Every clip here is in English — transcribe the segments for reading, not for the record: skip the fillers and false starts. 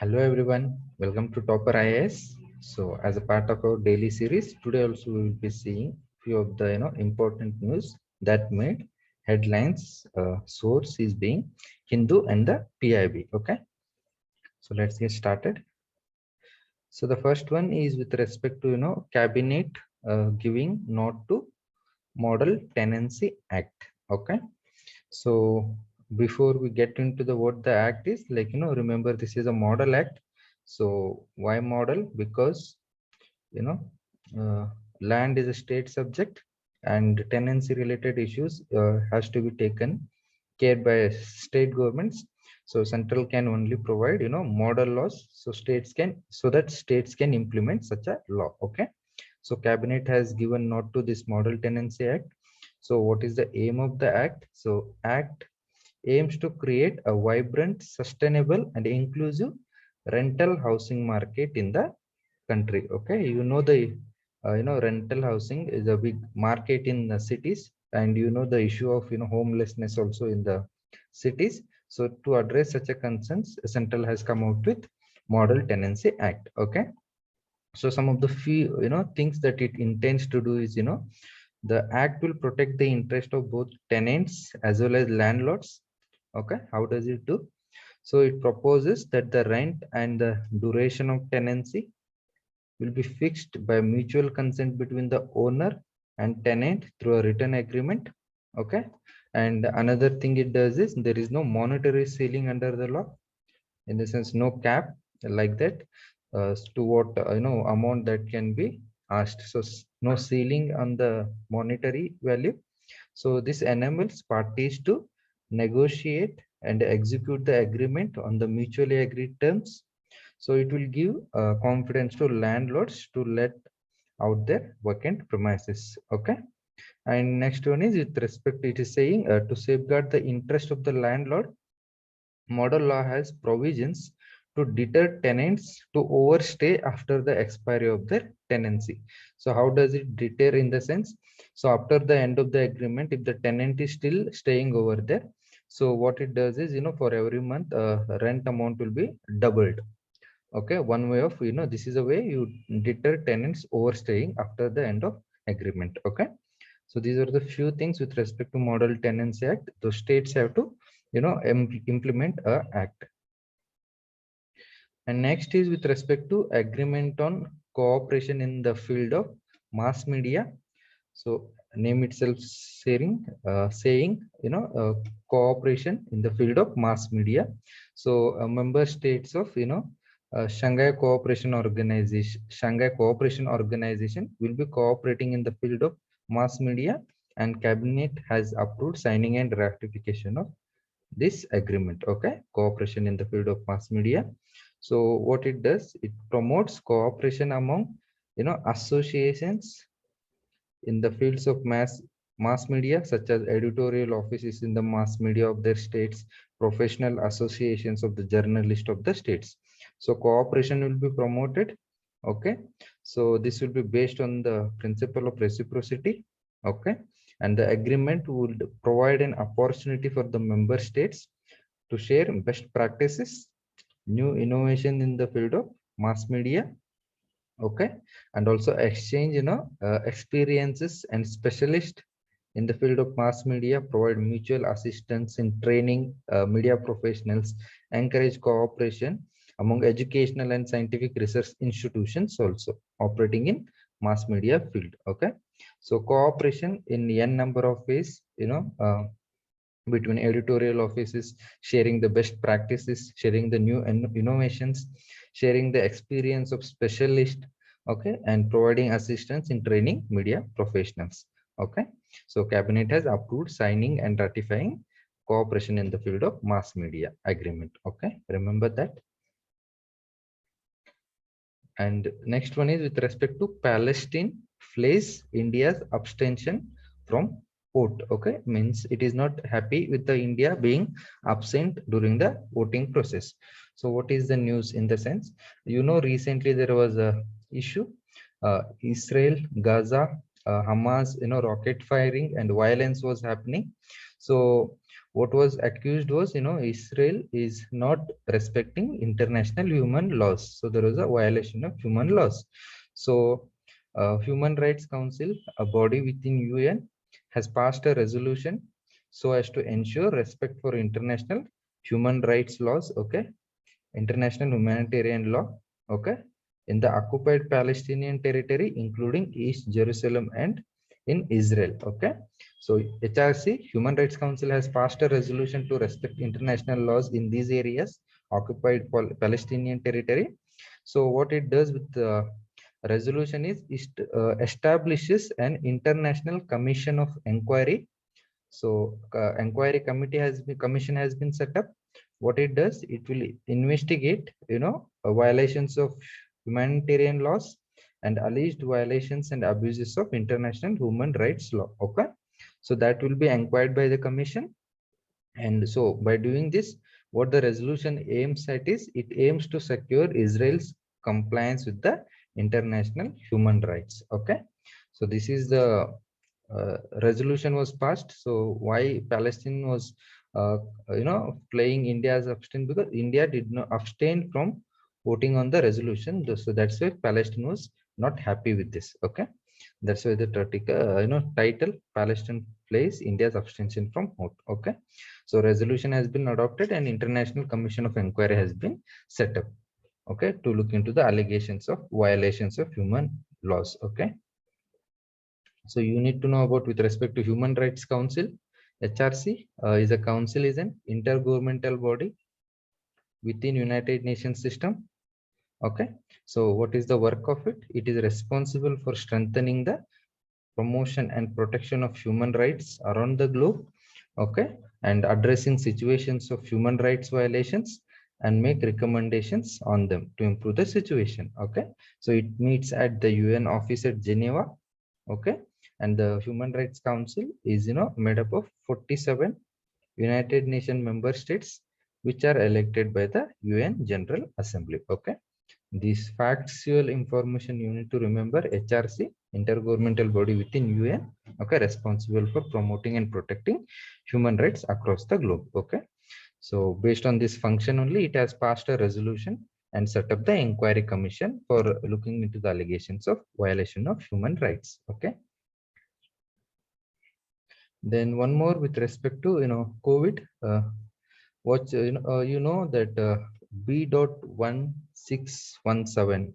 Hello everyone, welcome to Topper IAS. So as a part of our daily series, today also we will be seeing few of the important news that made headlines. Source is being Hindu and the PIB. Okay, so let's get started. So the first one is with respect to cabinet giving note to Model Tenancy Act. Okay, so before we get into the what the act is, remember this is a model act. So why model? Because you know uh, land is a state subject, and tenancy related issues has to be taken care by state governments. So central can only provide model laws, so states can implement such a law. Okay, so cabinet has given note to this Model Tenancy Act. So what is the aim of the act? So act aims to create a vibrant, sustainable and inclusive rental housing market in the country. Okay, the rental housing is a big market in the cities, and the issue of homelessness also in the cities. So to address such a concerns, central has come out with Model Tenancy Act. Okay, so some of the few things that it intends to do is the act will protect the interest of both tenants as well as landlords. Okay, how does it do? So it proposes that the rent and the duration of tenancy will be fixed by mutual consent between the owner and tenant through a written agreement. Okay, and another thing it does is there is no monetary ceiling under the law, in the sense no cap like that to what amount that can be asked. So no ceiling on the monetary value. So this enables parties to negotiate and execute the agreement on the mutually agreed terms. So it will give confidence to landlords to let out their vacant premises. Okay, and next one is with respect, it is saying to safeguard the interest of the landlord, model law has provisions to deter tenants to overstay after the expiry of their tenancy. So how does it deter? In the sense, so after the end of the agreement, if the tenant is still staying over there, so what it does is for every month rent amount will be doubled. Okay, one way of this is a way you deter tenants overstaying after the end of agreement. Okay, so these are the few things with respect to Model Tenancy Act. The states have to implement a act. And next is with respect to agreement on cooperation in the field of mass media. So name itself saying cooperation in the field of mass media. So member states of Shanghai Cooperation Organization will be cooperating in the field of mass media, and cabinet has approved signing and ratification of this agreement. Okay, cooperation in the field of mass media. So what it does, it promotes cooperation among associations in the fields of mass media, such as editorial offices in the mass media of their states, professional associations of the journalists of the states. So cooperation will be promoted. Okay, so this will be based on the principle of reciprocity. Okay, and the agreement would provide an opportunity for the member states to share best practices, new innovation in the field of mass media. Okay, and also exchange experiences, and specialists in the field of mass media provide mutual assistance in training media professionals, encourage cooperation among educational and scientific research institutions also operating in mass media field. Okay, so cooperation in n number of ways, between editorial offices, sharing the best practices, sharing the new innovations, sharing the experience of specialists. Okay, and providing assistance in training media professionals. Okay, so cabinet has approved signing and ratifying cooperation in the field of mass media agreement. Okay, remember that. And next one is with respect to Palestine flays India's abstention from vote. Okay, means it is not happy with the India being absent during the voting process. So what is the news in the sense? Recently there was a issue, Israel, Gaza, Hamas, rocket firing and violence was happening. So What was accused was, Israel is not respecting international human laws. So there was a violation of human laws. So Human Rights Council, a body within UN, has passed a resolution so as to ensure respect for international human rights laws, okay, international humanitarian law, okay, in the occupied Palestinian territory, including East Jerusalem and in Israel, okay. So HRC, Human Rights Council, has passed a resolution to respect international laws in these areas, occupied Palestinian territory. So what it does with the resolution is it establishes an international commission of inquiry. So inquiry commission has been set up. What it does, it will investigate, violations of humanitarian laws and alleged violations and abuses of international human rights law. Okay, so that will be inquired by the commission. And so by doing this, what the resolution aims at is it aims to secure Israel's compliance with the international human rights. Okay, so this is the resolution was passed. So why Palestine was playing India's abstain, because India did not abstain from voting on the resolution. So that's why Palestine was not happy with this. Okay, that's why the title Palestine plays India's abstention from vote. Okay, so resolution has been adopted and international commission of inquiry has been set up, okay, to look into the allegations of violations of human laws. Okay, so you need to know about with respect to Human Rights Council. HRC is a council, is an intergovernmental body within United Nations system. Okay, so what is the work of it? It is responsible for strengthening the promotion and protection of human rights around the globe. Okay, and addressing situations of human rights violations and make recommendations on them to improve the situation. Okay, so it meets at the UN office at Geneva. Okay, and the Human Rights Council is made up of 47 United Nations member states, which are elected by the UN General Assembly. Okay, this factual information you need to remember. HRC, intergovernmental body within UN, okay, responsible for promoting and protecting human rights across the globe. Okay, so based on this function only, it has passed a resolution and set up the inquiry commission for looking into the allegations of violation of human rights. Okay, then one more with respect to COVID. What that B.1617,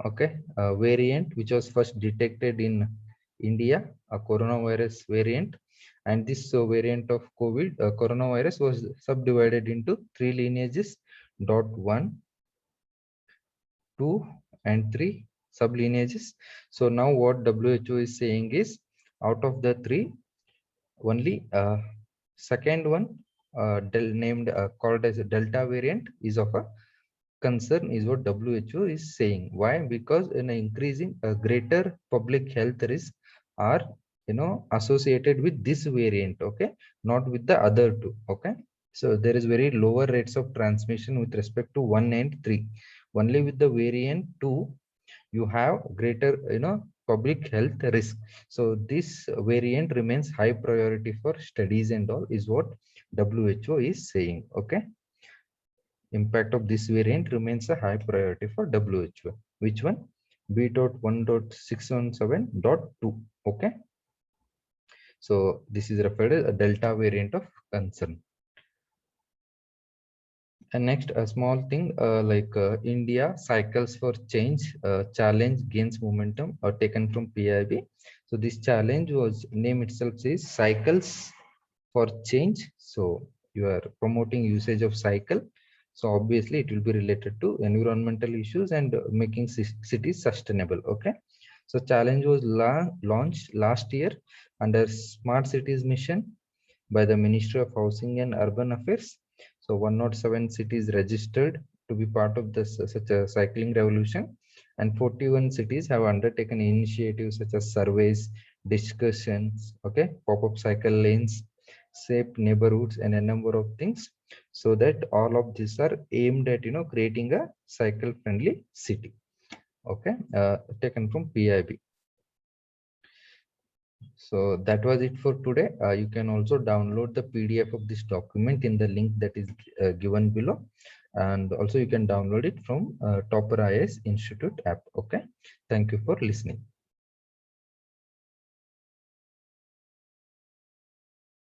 okay, variant which was first detected in India, a coronavirus variant, and this variant of COVID coronavirus was subdivided into three lineages: .1, 2, and 3 sublineages. So now what WHO is saying is, out of the three, only second one, named called as a Delta variant, is of a concern, is what WHO is saying. Why? Because in increasing a greater public health risk are associated with this variant. Okay, not with the other two. Okay, so there is very lower rates of transmission with respect to 1 and 3. Only with the variant 2 you have greater public health risk. So this variant remains high priority for studies and all, is what WHO is saying. Okay, impact of this variant remains a high priority for WHO. Which one? B.1.617.2. Okay, so this is referred as a Delta variant of concern. And next, a small thing, India cycles for change challenge gains momentum, taken from PIB. So this challenge was, name itself says cycles for change. So you are promoting usage of cycle. So obviously it will be related to environmental issues and making cities sustainable. Okay. So challenge was launched last year under Smart Cities Mission by the Ministry of Housing and Urban Affairs. So 107 cities registered to be part of this such a cycling revolution, and 41 cities have undertaken initiatives such as surveys, discussions, okay, pop-up cycle lanes, safe neighborhoods, and a number of things. So that all of these are aimed at creating a cycle-friendly city. Okay, taken from PIB. So that was it for today. You can also download the PDF of this document in the link that is given below, and also you can download it from Topper IAS Institute app. Okay, thank you for listening.